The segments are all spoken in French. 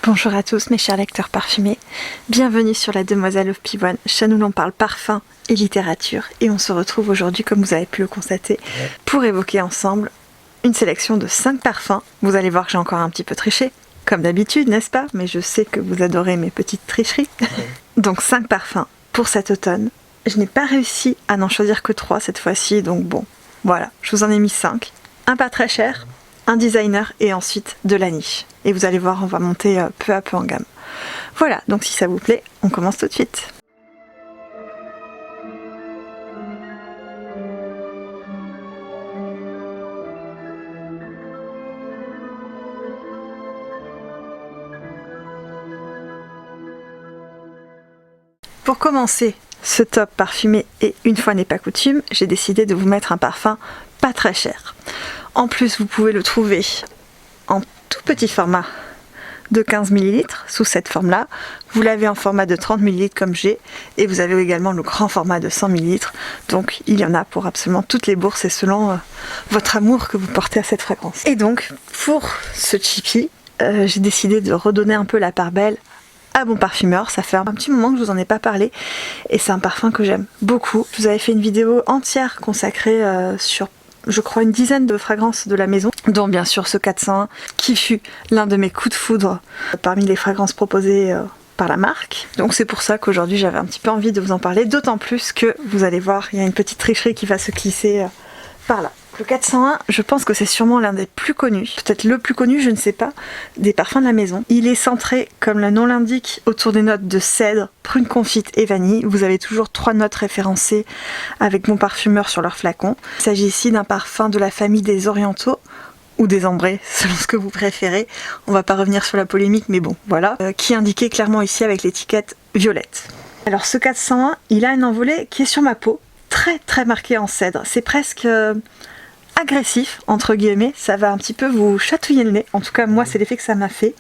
Bonjour à tous mes chers lecteurs parfumés, bienvenue sur la Demoiselle of Pivoine, chaîne où l'on parle parfum et littérature, et on se retrouve aujourd'hui, comme vous avez pu le constater, pour évoquer ensemble une sélection de 5 parfums. Vous allez voir que j'ai encore un petit peu triché, comme d'habitude, n'est-ce pas? Mais je sais que vous adorez mes petites tricheries. Donc 5 parfums pour cet automne. Je n'ai pas réussi à n'en choisir que 3 cette fois-ci, donc bon, voilà, je vous en ai mis 5. Un pas très cher, un designer et ensuite de la niche. Et vous allez voir, on va monter peu à peu en gamme. Voilà, donc si ça vous plaît, on commence tout de suite. Pour commencer ce top parfumé, et une fois n'est pas coutume, j'ai décidé de vous mettre un parfum pas très cher. En plus, vous pouvez le trouver en tout petit format de 15 ml sous cette forme là, vous l'avez en format de 30 ml comme j'ai, et vous avez également le grand format de 100 ml, donc il y en a pour absolument toutes les bourses et selon votre amour que vous portez à cette fragrance. Et donc pour ce chippy, j'ai décidé de redonner un peu la part belle à Bon Parfumeur. Ça fait un petit moment que je vous en ai pas parlé et c'est un parfum que j'aime beaucoup. Je vous avais fait une vidéo entière consacrée sur, je crois, une dizaine de fragrances de la maison, dont bien sûr ce 401 qui fut l'un de mes coups de foudre parmi les fragrances proposées par la marque. Donc c'est pour ça qu'aujourd'hui j'avais un petit peu envie de vous en parler, d'autant plus que vous allez voir, il y a une petite tricherie qui va se glisser par là. Le 401, je pense que c'est sûrement l'un des plus connus, peut-être le plus connu, je ne sais pas, des parfums de la maison. Il est centré, comme le nom l'indique, autour des notes de cèdre, prune confite et vanille. Vous avez toujours 3 notes référencées avec Bon Parfumeur sur leur flacon. Il s'agit ici d'un parfum de la famille des orientaux, ou des ambrés, selon ce que vous préférez. On va pas revenir sur la polémique, mais bon, voilà. Qui est indiqué clairement ici avec l'étiquette violette. Alors ce 401, il a un envolé qui est sur ma peau, très très marqué en cèdre. C'est presque agressif, entre guillemets, ça va un petit peu vous chatouiller le nez, en tout cas moi c'est l'effet que ça m'a fait,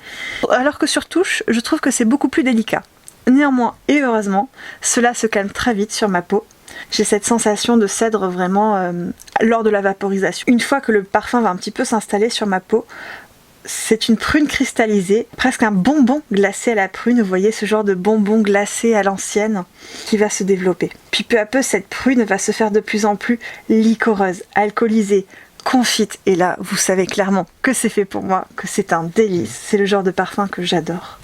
alors que sur touche je trouve que c'est beaucoup plus délicat. Néanmoins et heureusement, cela se calme très vite sur ma peau. J'ai cette sensation de cèdre vraiment lors de la vaporisation. Une fois que le parfum va un petit peu s'installer sur ma peau, c'est une prune cristallisée, presque un bonbon glacé à la prune, vous voyez ce genre de bonbon glacé à l'ancienne qui va se développer. Puis peu à peu cette prune va se faire de plus en plus liquoreuse, alcoolisée, confite, et là vous savez clairement que c'est fait pour moi, que c'est un délice, c'est le genre de parfum que j'adore.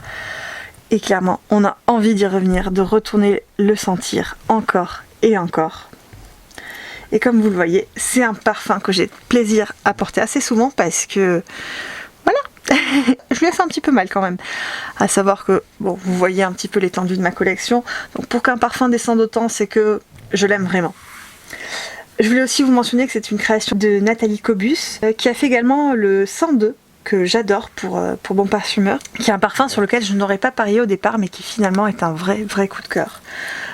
Et clairement on a envie d'y revenir, de retourner le sentir encore et encore. Et comme vous le voyez, c'est un parfum que j'ai plaisir à porter assez souvent parce que je lui ai fait un petit peu mal quand même, à savoir que, bon, vous voyez un petit peu l'étendue de ma collection, donc pour qu'un parfum descende autant, c'est que je l'aime vraiment. Je voulais aussi vous mentionner que c'est une création de Nathalie Cobus, qui a fait également le 102, que j'adore pour Bon Parfumeur, qui est un parfum sur lequel je n'aurais pas parié au départ, mais qui finalement est un vrai coup de cœur.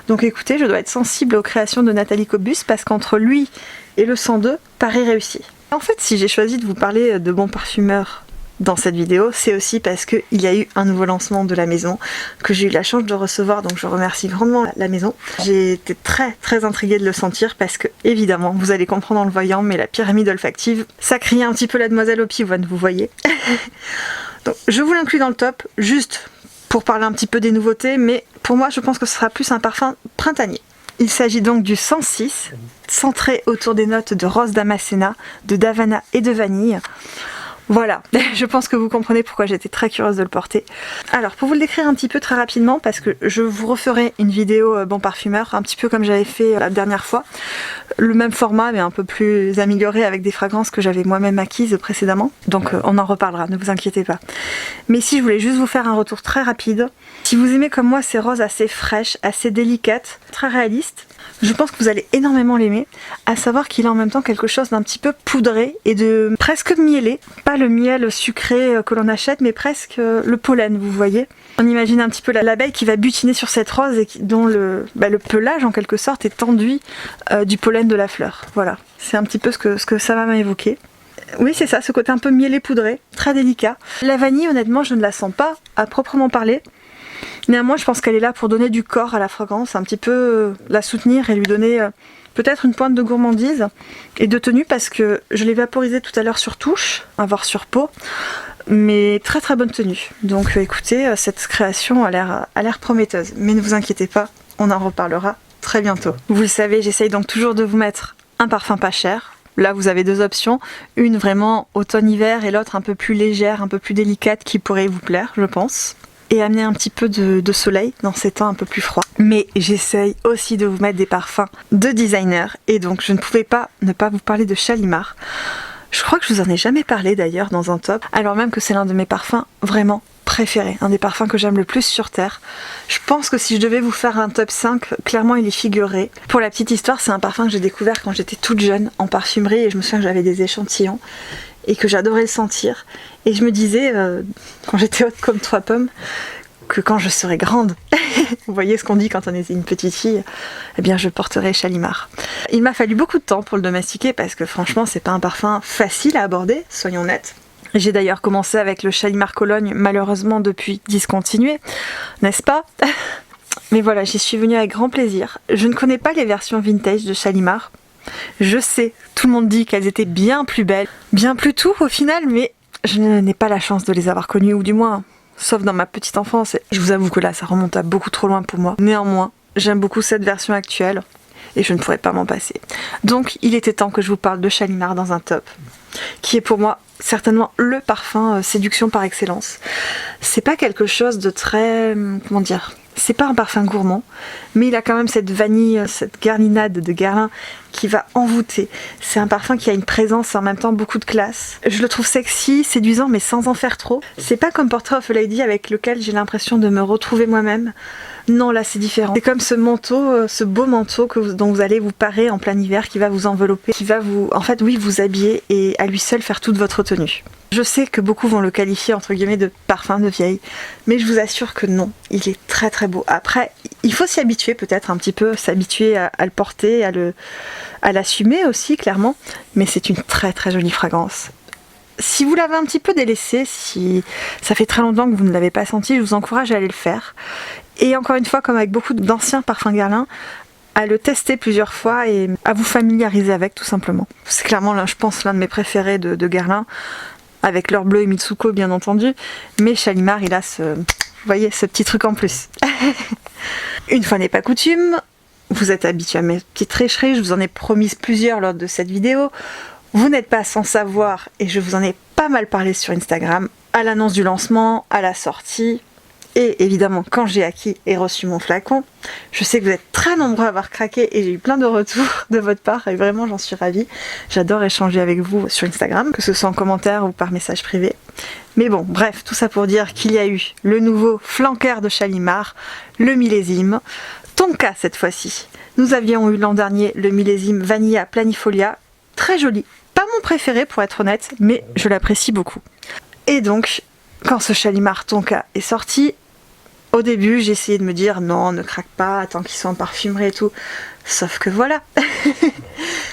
Donc écoutez, je dois être sensible aux créations de Nathalie Cobus, parce qu'entre lui et le 102, pari réussi. En fait, si j'ai choisi de vous parler de Bon Parfumeur dans cette vidéo, c'est aussi parce qu'il y a eu un nouveau lancement de la maison que j'ai eu la chance de recevoir, donc je remercie grandement la maison. J'ai été très intriguée de le sentir parce que, évidemment, vous allez comprendre en le voyant, mais la pyramide olfactive, ça criait un petit peu la demoiselle au pivoine, vous voyez. Donc je vous l'inclus dans le top, juste pour parler un petit peu des nouveautés, mais pour moi je pense que ce sera plus un parfum printanier. Il s'agit donc du 106, centré autour des notes de rose damascena, de davana et de vanille. Voilà, je pense que vous comprenez pourquoi j'étais très curieuse de le porter. Alors pour vous le décrire un petit peu très rapidement, parce que je vous referai une vidéo Bon Parfumeur, un petit peu comme j'avais fait la dernière fois. Le même format mais un peu plus amélioré avec des fragrances que j'avais moi-même acquises précédemment. Donc on en reparlera, ne vous inquiétez pas. Mais ici je voulais juste vous faire un retour très rapide. Si vous aimez comme moi ces roses assez fraîches, assez délicates, très réalistes, je pense que vous allez énormément l'aimer, à savoir qu'il a en même temps quelque chose d'un petit peu poudré et de presque mielé. Pas le miel sucré que l'on achète, mais presque le pollen, vous voyez. On imagine un petit peu l'abeille qui va butiner sur cette rose et dont le pelage en quelque sorte est enduit du pollen de la fleur. Voilà, c'est un petit peu ce que ça va m'évoquer. Oui, c'est ça, ce côté un peu mielé poudré, très délicat. La vanille, honnêtement, je ne la sens pas à proprement parler. Néanmoins, je pense qu'elle est là pour donner du corps à la fragrance, un petit peu la soutenir et lui donner peut-être une pointe de gourmandise et de tenue, parce que je l'ai vaporisé tout à l'heure sur touche, à voir sur peau. mais très très bonne tenue. Donc écoutez, cette création a l'air prometteuse. Mais ne vous inquiétez pas, on en reparlera très bientôt. Vous le savez, j'essaye donc toujours de vous mettre un parfum pas cher. Là, vous avez deux options, une vraiment automne-hiver et l'autre un peu plus légère, un peu plus délicate qui pourrait vous plaire, je pense. Et amener un petit peu de soleil dans ces temps un peu plus froids. Mais j'essaye aussi de vous mettre des parfums de designer et donc je ne pouvais pas ne pas vous parler de Shalimar. Je crois que je vous en ai jamais parlé d'ailleurs dans un top, alors même que c'est l'un de mes parfums vraiment préférés, un des parfums que j'aime le plus sur Terre. Je pense que si je devais vous faire un top 5, clairement il y figurerait. Pour la petite histoire, c'est un parfum que j'ai découvert quand j'étais toute jeune en parfumerie et je me souviens que j'avais des échantillons et que j'adorais le sentir. Et je me disais, quand j'étais haute comme 3 pommes, que quand je serai grande, vous voyez ce qu'on dit quand on est une petite fille, eh bien je porterai Shalimar. Il m'a fallu beaucoup de temps pour le domestiquer parce que franchement c'est pas un parfum facile à aborder, soyons honnêtes. J'ai d'ailleurs commencé avec le Shalimar Cologne, malheureusement depuis discontinué, n'est-ce pas? Mais voilà, j'y suis venue avec grand plaisir. Je ne connais pas les versions vintage de Shalimar. Je sais, tout le monde dit qu'elles étaient bien plus belles, bien plus tout au final, mais je n'ai pas la chance de les avoir connues, ou du moins, sauf dans ma petite enfance. Je vous avoue que là, ça remonte à beaucoup trop loin pour moi. Néanmoins, j'aime beaucoup cette version actuelle, et je ne pourrais pas m'en passer. Donc, il était temps que je vous parle de Shalimar dans un top, qui est pour moi certainement le parfum séduction par excellence. C'est pas quelque chose de très... comment dire ? C'est pas un parfum gourmand, mais il a quand même cette vanille, cette garninade de Guerlain qui va envoûter. C'est un parfum qui a une présence et en même temps beaucoup de classe. Je le trouve sexy, séduisant, mais sans en faire trop. C'est pas comme Portrait of a Lady avec lequel j'ai l'impression de me retrouver moi-même. Non, là c'est différent. C'est comme ce manteau, ce beau manteau dont vous allez vous parer en plein hiver, qui va vous envelopper, qui va vous, en fait, oui, vous habiller et à lui seul faire toute votre tenue. Je sais que beaucoup vont le qualifier entre guillemets de parfum de vieille, mais je vous assure que non, il est très très beau. Après, il faut s'y habituer peut-être un petit peu, s'habituer à le porter, à l'assumer aussi clairement, mais c'est une très très jolie fragrance. Si vous l'avez un petit peu délaissé, si ça fait très longtemps que vous ne l'avez pas senti, je vous encourage à aller le faire. Et encore une fois, comme avec beaucoup d'anciens parfums Guerlain, à le tester plusieurs fois et à vous familiariser avec tout simplement. C'est clairement, là, je pense, l'un de mes préférés de Guerlain, avec l'heure bleue et Mitsuko bien entendu, mais Shalimar il a vous voyez, ce petit truc en plus. Une fois n'est pas coutume, vous êtes habitué à mes petites tricheries, je vous en ai promis plusieurs lors de cette vidéo. Vous n'êtes pas sans savoir, et je vous en ai pas mal parlé sur Instagram, à l'annonce du lancement, à la sortie, et évidemment quand j'ai acquis et reçu mon flacon. Je sais que vous êtes très nombreux à avoir craqué et j'ai eu plein de retours de votre part et vraiment j'en suis ravie. J'adore échanger avec vous sur Instagram, que ce soit en commentaire ou par message privé. Mais bon, bref, tout ça pour dire qu'il y a eu le nouveau flanqueur de Shalimar, le millésime Tonka cette fois-ci. Nous avions eu l'an dernier le millésime Vanilla Planifolia, très joli. Pas mon préféré pour être honnête, mais je l'apprécie beaucoup. Et donc, quand ce Shalimar Tonka est sorti, au début, j'ai essayé de me dire non, ne craque pas, attends qu'ils soient en parfumerie et tout. Sauf que voilà,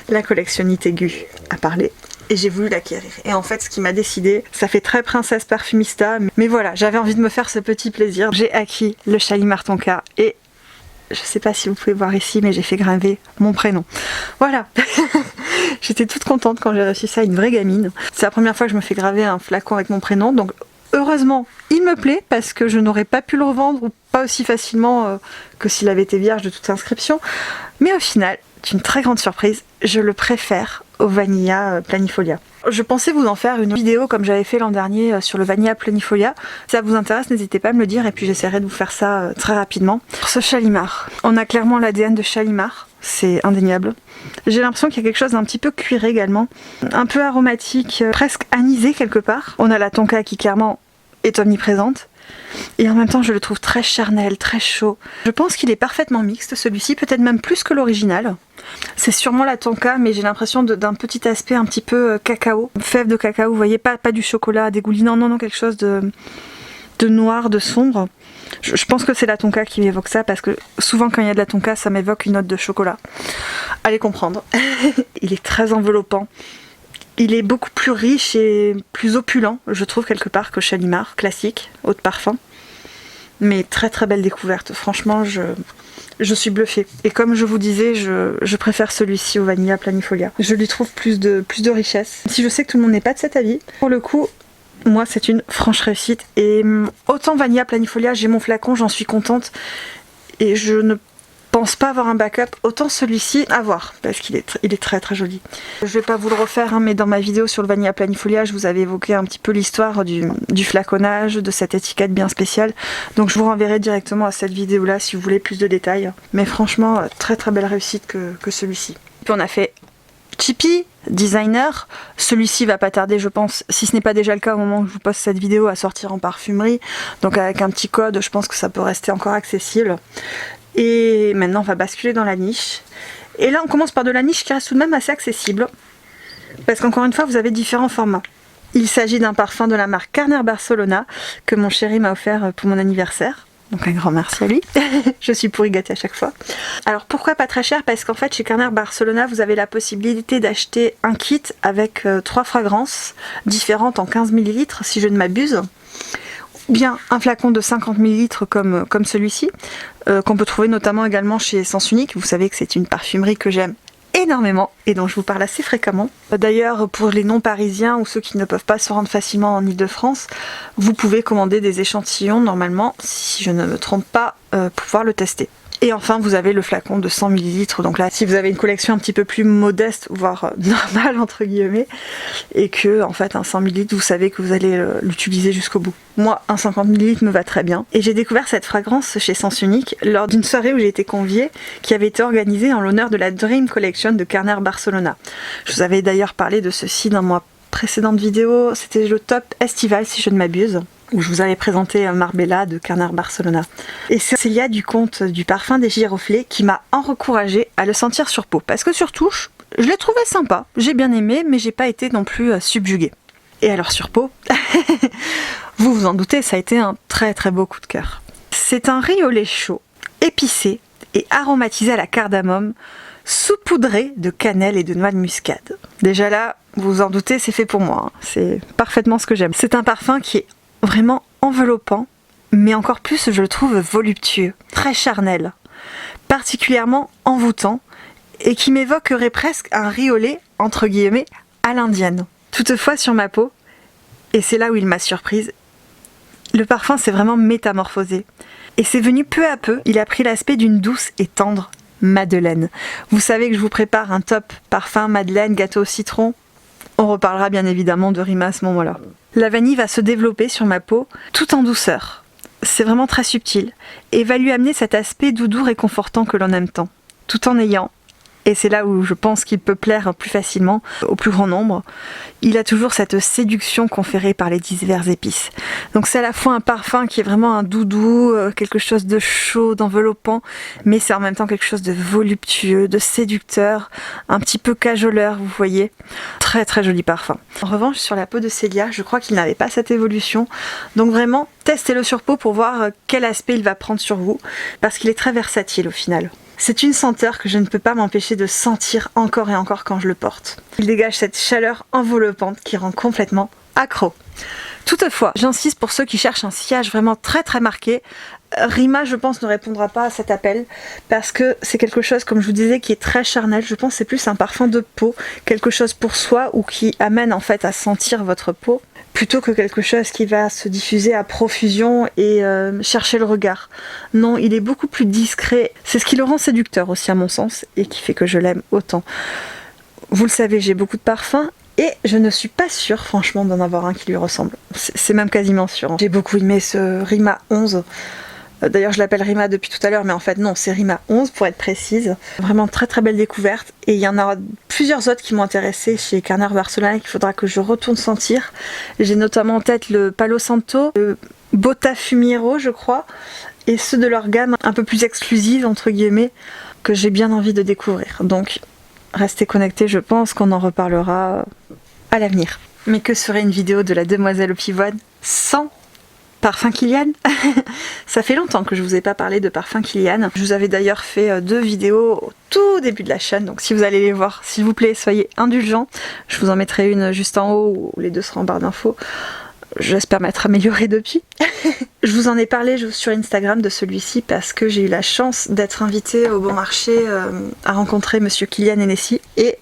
la collectionnite aiguë a parlé et j'ai voulu l'acquérir. Et en fait, ce qui m'a décidé, ça fait très princesse parfumista, mais voilà, j'avais envie de me faire ce petit plaisir. J'ai acquis le Shalimar Tonka et je sais pas si vous pouvez voir ici, mais j'ai fait graver mon prénom. Voilà. J'étais toute contente quand j'ai reçu ça, une vraie gamine. C'est la première fois que je me fais graver un flacon avec mon prénom, donc heureusement, il me plaît parce que je n'aurais pas pu le revendre ou pas aussi facilement que s'il avait été vierge de toute inscription. Mais au final, c'est une très grande surprise. Je le préfère au Vanilla Planifolia. Je pensais vous en faire une vidéo comme j'avais fait l'an dernier sur le Vanilla Planifolia. Si ça vous intéresse, n'hésitez pas à me le dire et puis j'essaierai de vous faire ça très rapidement. Pour ce Shalimar, on a clairement l'ADN de Shalimar, c'est indéniable. J'ai l'impression qu'il y a quelque chose d'un petit peu cuiré également, un peu aromatique, presque anisé quelque part. On a la Tonka qui clairement est omniprésente. Et en même temps, je le trouve très charnel, très chaud. Je pense qu'il est parfaitement mixte, celui-ci, peut-être même plus que l'original. C'est sûrement la Tonka, mais j'ai l'impression d'un petit aspect un petit peu cacao, fève de cacao, vous voyez, pas du chocolat dégoulinant, non, quelque chose de noir, de sombre. Je pense que c'est la Tonka qui m'évoque ça, parce que souvent quand il y a de la Tonka, ça m'évoque une note de chocolat. Allez comprendre. Il est très enveloppant. Il est beaucoup plus riche et plus opulent, je trouve, quelque part, que Shalimar, classique, eau de parfum. Mais très très belle découverte. Franchement, je suis bluffée. Et comme je vous disais, je préfère celui-ci au Vanilla Planifolia. Je lui trouve plus de richesse. Si je sais que tout le monde n'est pas de cet avis, pour le coup, moi c'est une franche réussite. Et autant Vanilla Planifolia, j'ai mon flacon, j'en suis contente. Et je ne pense pas avoir un backup, autant celui-ci à voir, parce qu'il est très très joli. Je vais pas vous le refaire, hein, mais dans ma vidéo sur le Vanilla Planifolia, je vous avais évoqué un petit peu l'histoire du flaconnage, de cette étiquette bien spéciale. Donc je vous renverrai directement à cette vidéo-là si vous voulez plus de détails. Mais franchement, très très belle réussite que celui-ci. Puis on a fait Chippy Designer, celui-ci va pas tarder je pense, si ce n'est pas déjà le cas au moment où je vous poste cette vidéo, à sortir en parfumerie. Donc avec un petit code, je pense que ça peut rester encore accessible. Et maintenant on va basculer dans la niche. Et là on commence par de la niche qui reste tout de même assez accessible. Parce qu'encore une fois vous avez différents formats. Il s'agit d'un parfum de la marque Carner Barcelona que mon chéri m'a offert pour mon anniversaire. Donc un grand merci à lui. Je suis pourri gâtée à chaque fois. Alors pourquoi pas très cher? Parce qu'en fait chez Carner Barcelona vous avez la possibilité d'acheter un kit avec 3 fragrances différentes en 15 ml si je ne m'abuse. Bien un flacon de 50 ml comme celui-ci, qu'on peut trouver notamment également chez Sens Unique. Vous savez que c'est une parfumerie que j'aime énormément et dont je vous parle assez fréquemment. D'ailleurs pour les non-parisiens ou ceux qui ne peuvent pas se rendre facilement en Ile-de-France, vous pouvez commander des échantillons normalement, si je ne me trompe pas, pour pouvoir le tester. Et enfin vous avez le flacon de 100 ml, donc là si vous avez une collection un petit peu plus modeste, voire normale entre guillemets, et que en fait un 100 ml vous savez que vous allez l'utiliser jusqu'au bout. Moi un 50 ml me va très bien. Et j'ai découvert cette fragrance chez Sens Unique lors d'une soirée où j'ai été conviée, qui avait été organisée en l'honneur de la Dream Collection de Carner Barcelona. Je vous avais d'ailleurs parlé de ceci dans ma précédente vidéo, c'était le top estival si je ne m'abuse, où je vous avais présenté Marbella de Carner Barcelona. Et c'est Célia du compte du parfum des giroflées qui m'a encouragée à le sentir sur peau. Parce que sur touche, je l'ai trouvé sympa, j'ai bien aimé, mais j'ai pas été non plus subjuguée. Et alors sur peau, vous vous en doutez, ça a été un très très beau coup de cœur. C'est un riz au lait chaud, épicé et aromatisé à la cardamome, saupoudré de cannelle et de noix de muscade. Déjà là, vous vous en doutez, c'est fait pour moi, hein. C'est parfaitement ce que j'aime. C'est un parfum qui est vraiment enveloppant, mais encore plus je le trouve voluptueux, très charnel, particulièrement envoûtant, et qui m'évoquerait presque un riz au lait, entre guillemets, à l'indienne. Toutefois sur ma peau, et c'est là où il m'a surprise, le parfum s'est vraiment métamorphosé. Et c'est venu peu à peu, il a pris l'aspect d'une douce et tendre madeleine. Vous savez que je vous prépare un top parfum madeleine, gâteau au citron. On reparlera bien évidemment de Rima à ce moment-là. La vanille va se développer sur ma peau tout en douceur. C'est vraiment très subtil et va lui amener cet aspect doudou réconfortant que l'on aime tant, tout en ayant, et c'est là où je pense qu'il peut plaire plus facilement au plus grand nombre, il a toujours cette séduction conférée par les diverses épices. Donc c'est à la fois un parfum qui est vraiment un doudou, quelque chose de chaud, d'enveloppant, mais c'est en même temps quelque chose de voluptueux, de séducteur, un petit peu cajoleur, vous voyez. Très très joli parfum. En revanche, sur la peau de Célia, je crois qu'il n'avait pas cette évolution. Donc vraiment, testez-le sur peau pour voir quel aspect il va prendre sur vous, parce qu'il est très versatile au final. C'est une senteur que je ne peux pas m'empêcher de sentir encore et encore quand je le porte. Il dégage cette chaleur enveloppante qui rend complètement accro. Toutefois, j'insiste pour ceux qui cherchent un sillage vraiment très très marqué, Rima je pense ne répondra pas à cet appel parce que c'est quelque chose, comme je vous disais, qui est très charnel. Je pense que c'est plus un parfum de peau, quelque chose pour soi ou qui amène en fait à sentir votre peau, plutôt que quelque chose qui va se diffuser à profusion et chercher le regard. Non, il est beaucoup plus discret. C'est ce qui le rend séducteur aussi à mon sens et qui fait que je l'aime autant. Vous le savez, j'ai beaucoup de parfums et je ne suis pas sûre franchement d'en avoir un qui lui ressemble. C'est même quasiment sûr. J'ai beaucoup aimé ce Rima 11. D'ailleurs je l'appelle Rima depuis tout à l'heure, mais en fait non, c'est Rima 11 pour être précise. Vraiment très très belle découverte, et il y en aura plusieurs autres qui m'ont intéressée chez Carner Barcelona qu'il faudra que je retourne sentir. J'ai notamment en tête le Palo Santo, le Botta Fumiero je crois, et ceux de leur gamme un peu plus exclusive entre guillemets, que j'ai bien envie de découvrir. Donc restez connectés, je pense qu'on en reparlera à l'avenir. Mais que serait une vidéo de la demoiselle au pivoine sans parfum Kilian? Ça fait longtemps que je vous ai pas parlé de parfum Kilian. Je vous avais d'ailleurs fait 2 vidéos au tout début de la chaîne, donc si vous allez les voir, s'il vous plaît, soyez indulgents. Je vous en mettrai une juste en haut, où les deux seront en barre d'infos. J'espère m'être améliorée depuis. Je vous en ai parlé sur Instagram de celui-ci parce que j'ai eu la chance d'être invitée au Bon Marché à rencontrer Monsieur Kylian Hennessy, et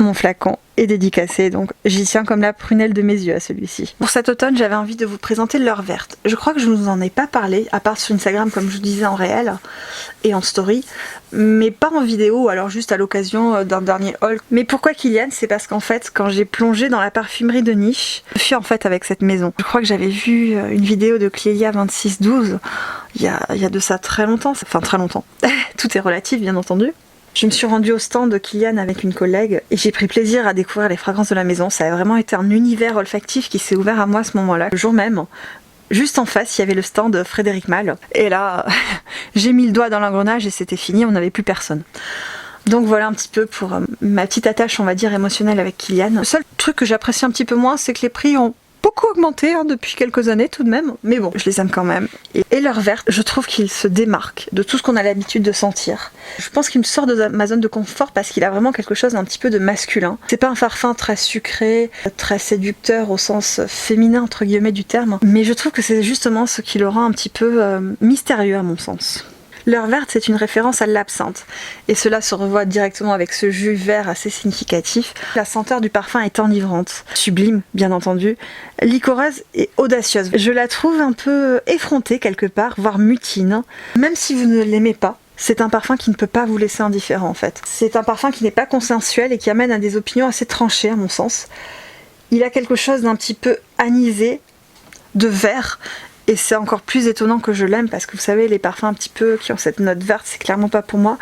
Mon flacon est dédicacé, donc j'y tiens comme la prunelle de mes yeux à celui-ci. Pour cet automne, j'avais envie de vous présenter l'heure verte. Je crois que je ne vous en ai pas parlé, à part sur Instagram, comme je vous disais, en réel et en story, mais pas en vidéo, alors juste à l'occasion d'un dernier haul. Mais pourquoi Kilian? C'est parce qu'en fait, quand j'ai plongé dans la parfumerie de niche, je suis en fait avec cette maison. Je crois que j'avais vu une vidéo de Clélia 2612, il y a de ça très longtemps, enfin très longtemps, tout est relatif bien entendu. Je me suis rendue au stand de Kilian avec une collègue et j'ai pris plaisir à découvrir les fragrances de la maison. Ça a vraiment été un univers olfactif qui s'est ouvert à moi à ce moment-là. Le jour même, juste en face, il y avait le stand de Frédéric Malle. Et là, j'ai mis le doigt dans l'engrenage et c'était fini, on n'avait plus personne. Donc voilà un petit peu pour ma petite attache, on va dire, émotionnelle avec Kilian. Le seul truc que j'apprécie un petit peu moins, c'est que les prix ont beaucoup augmenté depuis quelques années tout de même, mais bon, je les aime quand même. Et l'heure verte, je trouve qu'il se démarque de tout ce qu'on a l'habitude de sentir. Je pense qu'il me sort de ma zone de confort parce qu'il a vraiment quelque chose d'un petit peu de masculin. C'est pas un parfum très sucré, très séducteur au sens féminin entre guillemets du terme, mais je trouve que c'est justement ce qui le rend un petit peu mystérieux à mon sens. L'heure verte, c'est une référence à l'absinthe, et cela se revoit directement avec ce jus vert assez significatif. La senteur du parfum est enivrante, sublime bien entendu, licoreuse et audacieuse. Je la trouve un peu effrontée quelque part, voire mutine, même si vous ne l'aimez pas. C'est un parfum qui ne peut pas vous laisser indifférent en fait. C'est un parfum qui n'est pas consensuel et qui amène à des opinions assez tranchées à mon sens. Il a quelque chose d'un petit peu anisé, de vert. Et c'est encore plus étonnant que je l'aime parce que vous savez, les parfums un petit peu qui ont cette note verte, c'est clairement pas pour moi.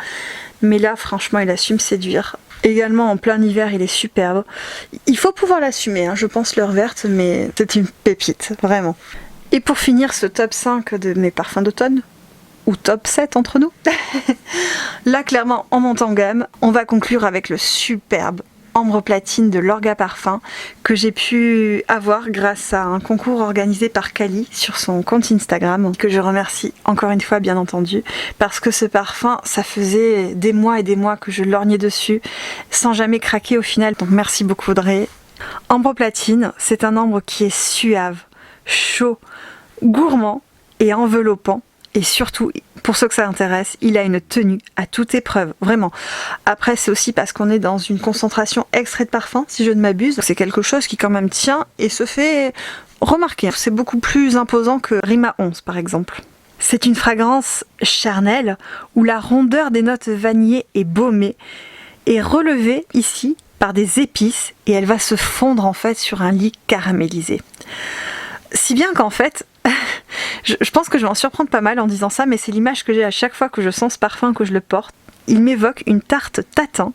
Mais là, franchement, il a su me séduire. Également, en plein hiver, il est superbe. Il faut pouvoir l'assumer, hein, je pense, l'heure verte, mais c'est une pépite, vraiment. Et pour finir ce top 5 de mes parfums d'automne, ou top 7 entre nous, là, clairement, en montant en gamme, on va conclure avec le superbe Ambre Platine de Lorga Parfum que j'ai pu avoir grâce à un concours organisé par Kali sur son compte Instagram, que je remercie encore une fois bien entendu, parce que ce parfum, ça faisait des mois et des mois que je lorgnais dessus sans jamais craquer au final, donc merci beaucoup Audrey. Ambre Platine, c'est un ambre qui est suave, chaud, gourmand et enveloppant. Et surtout, pour ceux que ça intéresse, il a une tenue à toute épreuve, vraiment. Après, c'est aussi parce qu'on est dans une concentration extrait de parfum, si je ne m'abuse. C'est quelque chose qui quand même tient et se fait remarquer. C'est beaucoup plus imposant que Rima 11, par exemple. C'est une fragrance charnelle où la rondeur des notes vanillées et baumée est relevée ici par des épices et elle va se fondre en fait sur un lit caramélisé. Si bien qu'en fait, je pense que je vais en surprendre pas mal en disant ça, mais c'est l'image que j'ai à chaque fois que je sens ce parfum, que je le porte. Il m'évoque une tarte tatin,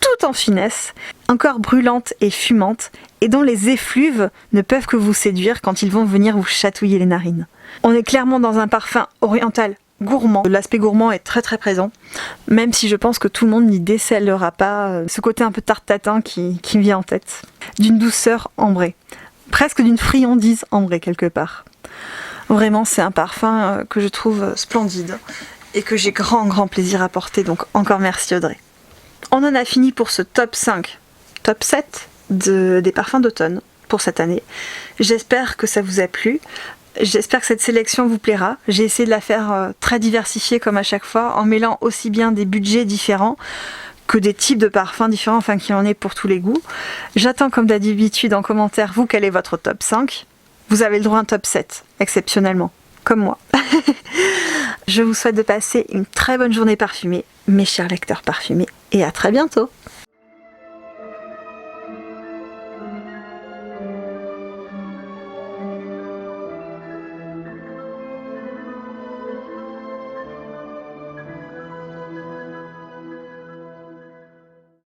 tout en finesse, encore brûlante et fumante, et dont les effluves ne peuvent que vous séduire quand ils vont venir vous chatouiller les narines. On est clairement dans un parfum oriental gourmand. L'aspect gourmand est très très présent, même si je pense que tout le monde n'y décèlera pas ce côté un peu tarte tatin qui me vient en tête. D'une douceur ambrée. Presque d'une friandise ambrée quelque part. Vraiment, c'est un parfum que je trouve splendide et que j'ai grand plaisir à porter, donc encore merci Audrey. On en a fini pour ce top 5, top 7 des parfums d'automne pour cette année. J'espère que ça vous a plu. J'espère que cette sélection vous plaira. J'ai essayé de la faire très diversifiée comme à chaque fois, en mêlant aussi bien des budgets différents que des types de parfums différents, enfin qu'il y en ait pour tous les goûts. J'attends comme d'habitude en commentaire, vous, quel est votre top 5 ? Vous avez le droit à un top 7, exceptionnellement, comme moi. Je vous souhaite de passer une très bonne journée parfumée, mes chers lecteurs parfumés, et à très bientôt.